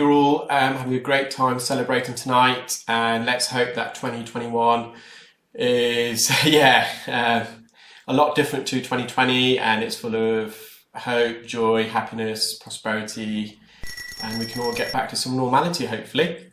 We're all having a great time celebrating tonight, and let's hope that 2021 is, a lot different to 2020, and it's full of hope, joy, happiness, prosperity, and we can all get back to some normality, hopefully.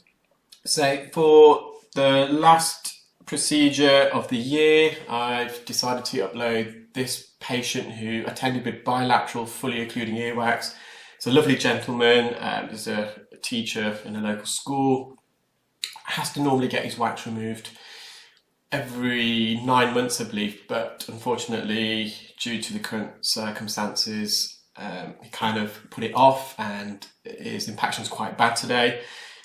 So for the last procedure of the year, I've decided to upload this patient who attended with bilateral, fully occluding earwax. It's a lovely gentleman, there's a teacher in a local school, has to normally get his wax removed every 9 months, I believe, but unfortunately, due to the current circumstances, he kind of put it off and his impaction is quite bad today.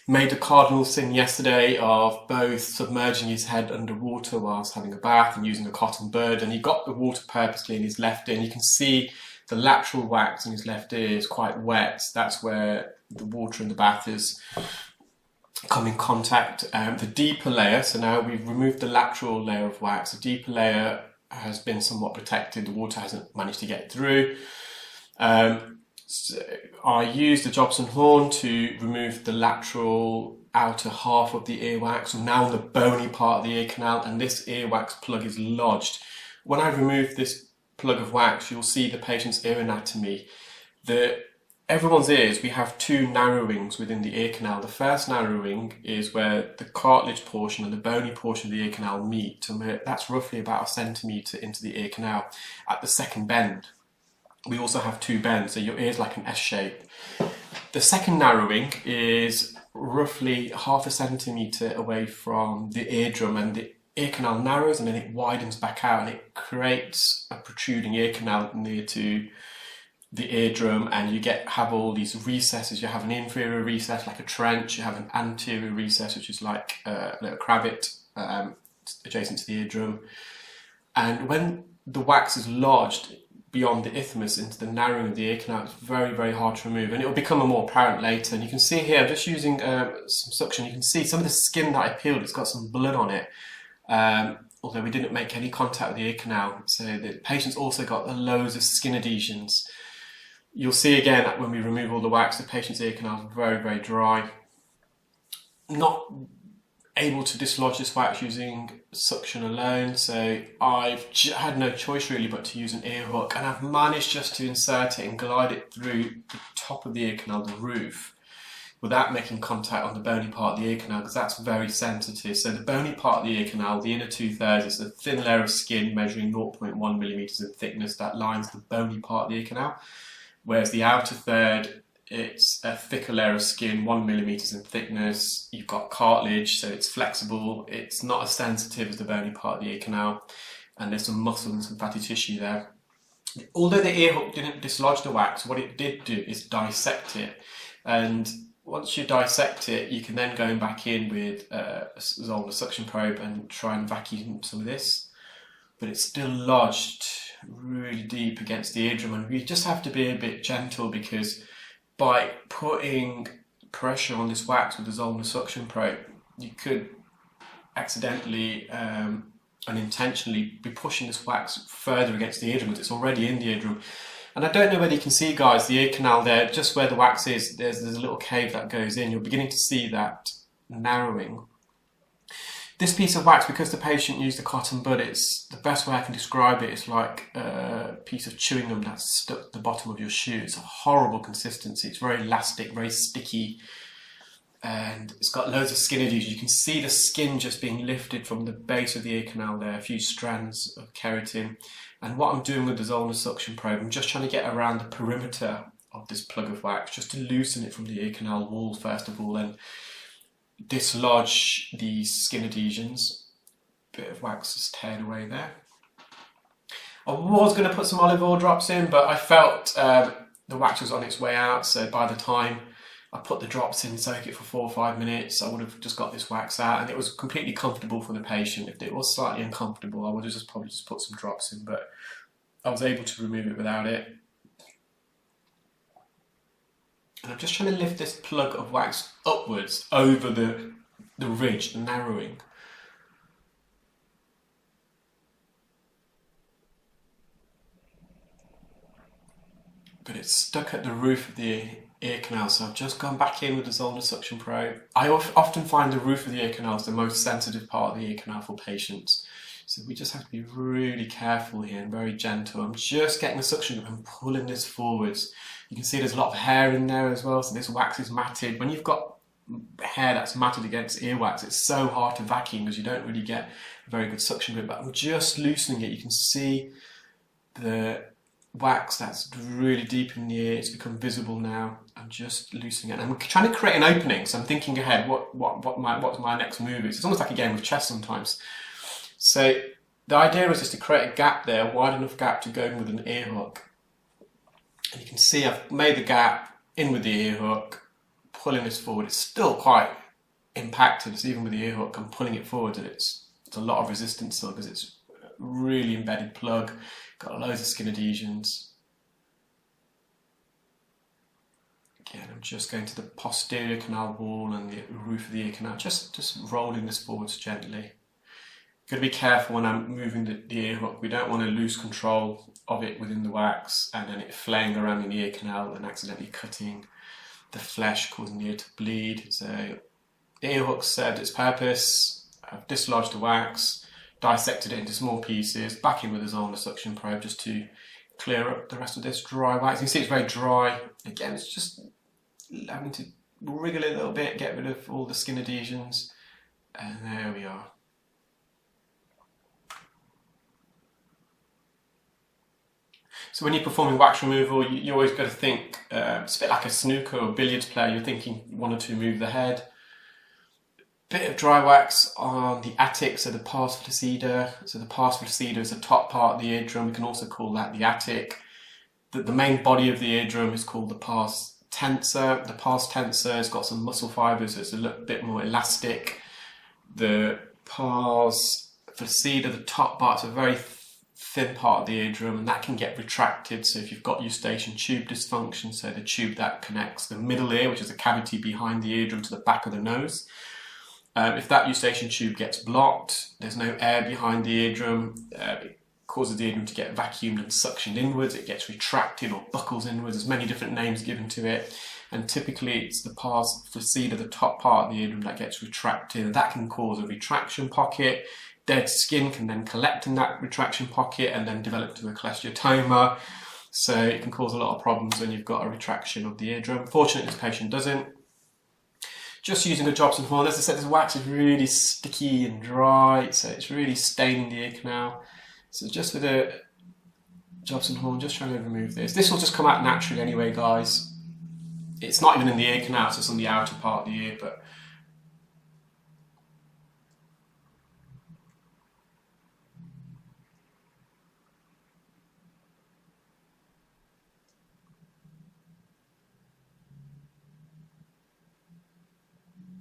Made a cardinal sin yesterday of both submerging his head underwater whilst having a bath and using a cotton bud, and he got the water purposely in his left ear, and you can see the lateral wax in his left ear is quite wet. That's where the water in the bath is come in contact. The deeper layer, so now we've removed the lateral layer of wax, the deeper layer has been somewhat protected, the water hasn't managed to get through. So I used the Jobson horn to remove the lateral outer half of the earwax. I'm now on the bony part of the ear canal, and this earwax plug is lodged. When I remove this plug of wax, you'll see the patient's ear anatomy. Everyone's ears, we have two narrowings within the ear canal. The first narrowing is where the cartilage portion and the bony portion of the ear canal meet, and that's roughly about 1 centimetre into the ear canal at the second bend. We also have two bends, so your ear is like an S shape. The second narrowing is roughly 0.5 centimetre away from the eardrum, and the ear canal narrows and then it widens back out and it creates a protruding ear canal near to the eardrum, and you have all these recesses. You have an inferior recess like a trench, you have an anterior recess which is like a little cravat adjacent to the eardrum, and when the wax is lodged beyond the isthmus into the narrowing of the ear canal, it's very, very hard to remove, and it will become more apparent later. And you can see here, I'm just using some suction, you can see some of the skin that I peeled, it's got some blood on it, although we didn't make any contact with the ear canal. So the patient's also got loads of skin adhesions. You'll see again that when we remove all the wax, the patient's ear canal is very, very dry. Not able to dislodge this wax using suction alone, so I've had no choice really but to use an ear hook, and I've managed just to insert it and glide it through the top of the ear canal, the roof, without making contact on the bony part of the ear canal, because that's very sensitive. So the bony part of the ear canal, the inner 2/3, is a thin layer of skin measuring 0.1 millimeters in thickness that lines the bony part of the ear canal, whereas the outer third, it's a thicker layer of skin, 1 millimeters in thickness. You've got cartilage, so it's flexible. It's not as sensitive as the bony part of the ear canal, and there's some muscle and some fatty tissue there. Although the ear hook didn't dislodge the wax, what it did do is dissect it. And once you dissect it, you can then go back in with a suction probe and try and vacuum some of this. But it's still lodged really deep against the eardrum, and we just have to be a bit gentle, because by putting pressure on this wax with the Zollner suction probe, you could accidentally unintentionally be pushing this wax further against the eardrum, because it's already in the eardrum. And I don't know whether you can see, guys, the ear canal there, just where the wax is, there's a little cave that goes in. You're beginning to see that narrowing. This piece of wax, because the patient used the cotton bud, it's the best way I can describe it, it's like a piece of chewing gum that's stuck at the bottom of your shoe. It's a horrible consistency. It's very elastic, very sticky, and it's got loads of skin adhesion. You can see the skin just being lifted from the base of the ear canal there, a few strands of keratin. And what I'm doing with the Zollner suction probe, I'm just trying to get around the perimeter of this plug of wax, just to loosen it from the ear canal wall first of all, and dislodge these skin adhesions. Bit of wax is teared away there. I was going to put some olive oil drops in, but I felt the wax was on its way out, so by the time I put the drops in, soak it for 4 or 5 minutes, I would have just got this wax out, and it was completely comfortable for the patient. If it was slightly uncomfortable, I would have probably just put some drops in, but I was able to remove it without it. And I'm just trying to lift this plug of wax upwards over the ridge, the narrowing. But it's stuck at the roof of the ear canal. So I've just gone back in with the Zollner suction probe. I often find the roof of the ear canal is the most sensitive part of the ear canal for patients. So we just have to be really careful here and very gentle. I'm just getting the suction grip and pulling this forwards. You can see there's a lot of hair in there as well, so this wax is matted. When you've got hair that's matted against earwax, it's so hard to vacuum because you don't really get a very good suction grip. But I'm just loosening it. You can see the wax that's really deep in the ear. It's become visible now. I'm just loosening it. I'm trying to create an opening, so I'm thinking ahead what my next move is. It's almost like a game of chess sometimes. So the idea is just to create a gap there, a wide enough gap to go in with an ear hook. And you can see I've made the gap in with the ear hook, pulling this forward. It's still quite impacted, so even with the ear hook I'm pulling it forward, and it's a lot of resistance still because it's a really embedded plug, got loads of skin adhesions. Again, I'm just going to the posterior canal wall and the roof of the ear canal, just rolling this forwards gently. Got to be careful when I'm moving the ear hook. We don't want to lose control of it within the wax and then it flaying around in the ear canal and accidentally cutting the flesh, causing the ear to bleed. So the ear hook served its purpose. I've dislodged the wax, dissected it into small pieces, back in with the Zollner suction probe just to clear up the rest of this dry wax. You can see it's very dry. Again, it's just having to wriggle it a little bit, get rid of all the skin adhesions, and there we are. So when you're performing wax removal, you always got to think, it's a bit like a snooker or billiards player, you're thinking 1 or 2 moves ahead. Bit of dry wax on the attic, so the pars flaccida. So the pars flaccida is the top part of the eardrum. We can also call that the attic. The main body of the eardrum is called the pars tensor. The pars tensor has got some muscle fibres, so it's a little bit more elastic. The pars flaccida, the top part's a very thin part of the eardrum, and that can get retracted. So if you've got eustachian tube dysfunction, so the tube that connects the middle ear, which is a cavity behind the eardrum, to the back of the nose, if that eustachian tube gets blocked, there's no air behind the eardrum, it causes the eardrum to get vacuumed and suctioned inwards, it gets retracted or buckles inwards. There's many different names given to it, and typically it's the pars flaccida, the top part of the eardrum, that gets retracted, and that can cause a retraction pocket. Dead skin can then collect in that retraction pocket and then develop to a cholesteatoma. So it can cause a lot of problems when you've got a retraction of the eardrum. Fortunately, this patient doesn't. Just using a Jobson horn. As I said, this wax is really sticky and dry, so it's really staining the ear canal. So just with a Jobson horn, just trying to remove this. This will just come out naturally anyway, guys. It's not even in the ear canal, it's just on the outer part of the ear, but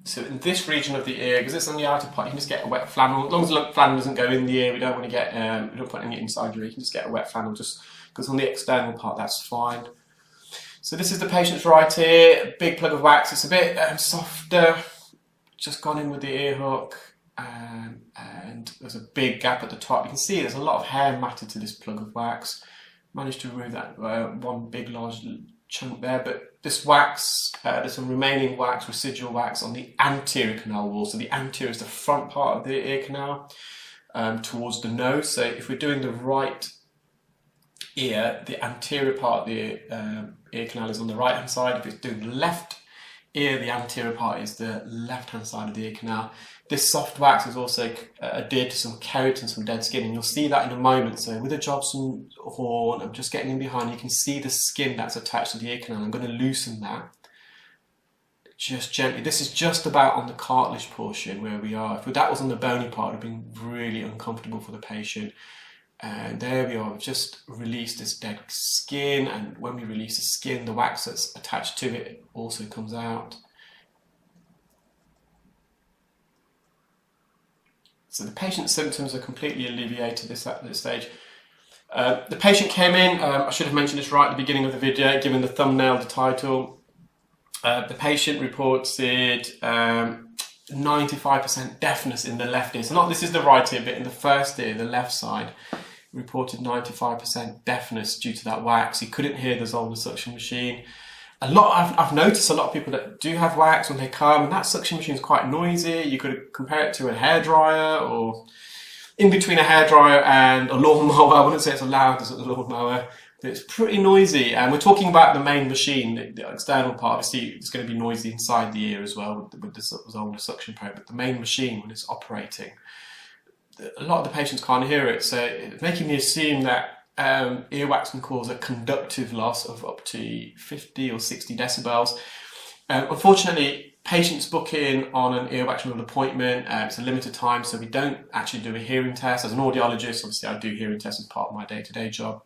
so in this region of the ear, because it's on the outer part, you can just get a wet flannel. As long as the flannel doesn't go in the ear, we don't want to get, we don't put any inside your ear. You can just get a wet flannel, just because on the external part, that's fine. So this is the patient's right ear, a big plug of wax. It's a bit softer, just gone in with the ear hook, and there's a big gap at the top. You can see there's a lot of hair matted to this plug of wax. Managed to remove that one big large chunk there, but this wax, there's some remaining wax, residual wax on the anterior canal wall. So the anterior is the front part of the ear canal towards the nose. So if we're doing the right ear, the anterior part of the ear canal is on the right hand side. If it's doing the left ear, the anterior part is the left hand side of the ear canal. This soft wax is also adhered to some keratin, some dead skin, and you'll see that in a moment. So with a Jobson horn, I'm just getting in behind, you can see the skin that's attached to the ear canal. I'm going to loosen that just gently. This is just about on the cartilage portion where we are. If that was on the bony part, it would have been really uncomfortable for the patient. And there we are, we've just released this dead skin, and when we release the skin, the wax that's attached to it also comes out. So the patient's symptoms are completely alleviated at this stage. The patient came in, I should have mentioned this right at the beginning of the video, given the thumbnail, the title. The patient reported 95% deafness in the left ear. So not this is the right ear, but in the first ear, the left side, reported 95% deafness due to that wax. He couldn't hear the Zollner suction machine. I've noticed a lot of people that do have wax when they come, and that suction machine is quite noisy. You could compare it to a hairdryer, or in between a hairdryer and a lawnmower. I wouldn't say it's as loud as a lawnmower, but it's pretty noisy. And we're talking about the main machine, the external part. Obviously, it's going to be noisy inside the ear as well with this whole suction probe. But the main machine, when it's operating, a lot of the patients can't hear it, so it's making me assume that earwax can cause a conductive loss of up to 50 or 60 decibels. Unfortunately, patients book in on an earwax removal appointment. It's a limited time, so we don't actually do a hearing test. As an audiologist, obviously I do hearing tests as part of my day-to-day job.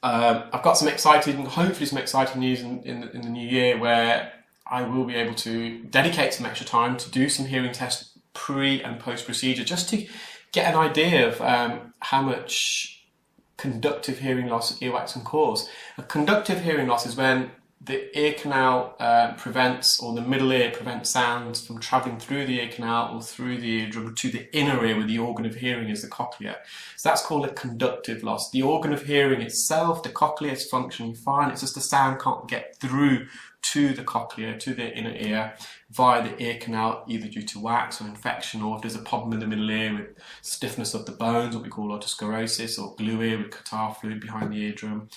I've got hopefully some exciting news in the new year, where I will be able to dedicate some extra time to do some hearing tests pre and post procedure, just to get an idea of how much conductive hearing loss earwax can cause. A conductive hearing loss is when the ear canal prevents, or the middle ear prevents sounds from travelling through the ear canal or through the eardrum to the inner ear, where the organ of hearing is the cochlea. So that's called a conductive loss. The organ of hearing itself, the cochlea, is functioning fine. It's just the sound can't get through to the cochlea, to the inner ear, via the ear canal, either due to wax or infection, or if there's a problem in the middle ear with stiffness of the bones, what we call otosclerosis, or glue ear with catarrh fluid behind the eardrum.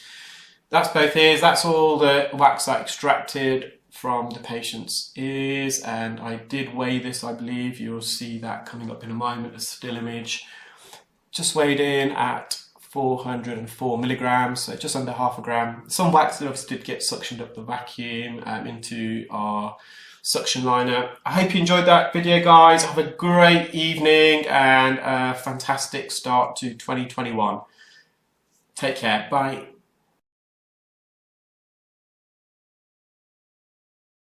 That's both ears. That's all the wax I extracted from the patient's ears, and I did weigh this. I believe you'll see that coming up in a moment, a still image. Just weighed in at 404 milligrams, so just under half a gram. Some wax that obviously did get suctioned up the vacuum into our suction liner. I hope you enjoyed that video, guys. Have a great evening and a fantastic start to 2021. Take care. Bye.